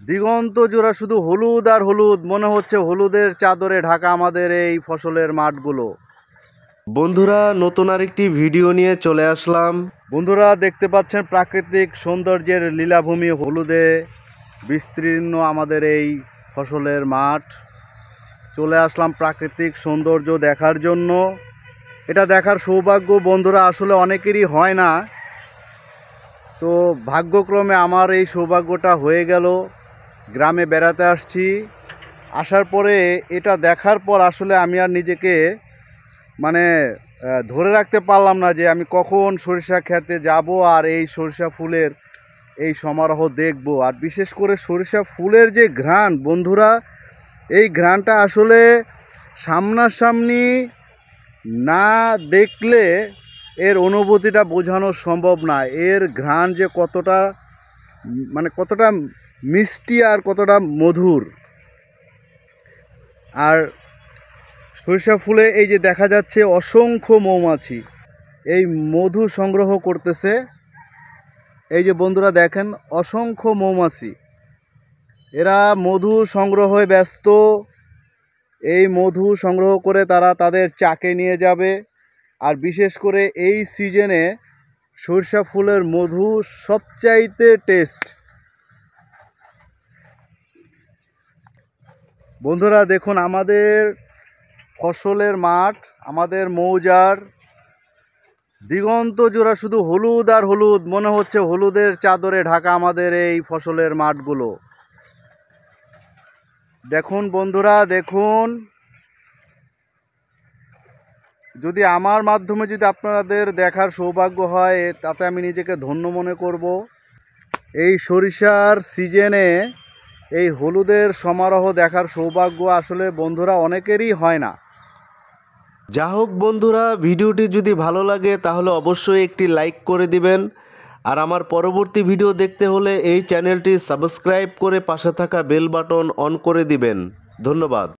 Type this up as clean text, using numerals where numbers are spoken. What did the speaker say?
দিগন্ত জোড়া শুধু হলুদ আর হলুদ, মনে হচ্ছে হলুদের চাদরে ঢাকা আমাদের এই ফসলের মাঠগুলো। বন্ধুরা, নতুন আরেকটি ভিডিও নিয়ে চলে আসলাম। বন্ধুরা, দেখতে পাচ্ছেন প্রাকৃতিক সৌন্দর্যের লীলাভূমি হলুদে বিস্তীর্ণ আমাদের এই ফসলের মাঠ। চলে আসলাম প্রাকৃতিক সৌন্দর্য দেখার জন্য। এটা দেখার সৌভাগ্য বন্ধুরা আসলে অনেকেরই হয় না, তো ভাগ্যক্রমে আমার এই সৌভাগ্যটা হয়ে গেল। গ্রামে বেড়াতে আসছি, আসার পরে এটা দেখার পর আসলে আমি আর নিজেকে ধরে রাখতে পারলাম না যে আমি কখন সরিষা খেতে যাব আর এই সরিষা ফুলের এই সমারোহ দেখব। আর বিশেষ করে সরিষা ফুলের যে ঘ্রাণ বন্ধুরা, এই ঘ্রাণটা আসলে সামনাসামনি না দেখলে এর অনুভূতিটা বোঝানো সম্ভব না। এর ঘ্রাণ যে কতটা কতটা মিষ্টি আর কতটা মধুর। আর সরিষা ফুলে এই যে দেখা যাচ্ছে অসংখ্য মৌমাছি এই মধু সংগ্রহ করতেছে। এই যে বন্ধুরা দেখেন, অসংখ্য মৌমাছি, এরা মধু সংগ্রহে ব্যস্ত। এই মধু সংগ্রহ করে তারা তাদের চাকে নিয়ে যাবে। আর বিশেষ করে এই সিজনে সরিষা ফুলের মধু সবচাইতে টেস্ট। বন্ধুরা দেখুন, আমাদের ফসলের মাঠ, আমাদের মৌজার দিগন্ত জোড়া শুধু হলুদ আর হলুদ, মনে হচ্ছে হলুদের চাদরে ঢাকা আমাদের এই ফসলের মাঠগুলো। দেখুন বন্ধুরা, দেখুন, যদি আমার মাধ্যমে যদি আপনাদের দেখার সৌভাগ্য হয় তাতে আমি নিজেকে ধন্য মনে করব। এই সরিষার সিজনে এই হলুদের সমারোহ দেখার সৌভাগ্য আসলে বন্ধুরা অনেকেরই হয় না। যা হোক বন্ধুরা, ভিডিওটি যদি ভালো লাগে তাহলে অবশ্যই একটি লাইক করে দিবেন। আর আমার পরবর্তী ভিডিও দেখতে হলে এই চ্যানেলটি সাবস্ক্রাইব করে পাশে থাকা বেল বাটন অন করে দিবেন। ধন্যবাদ।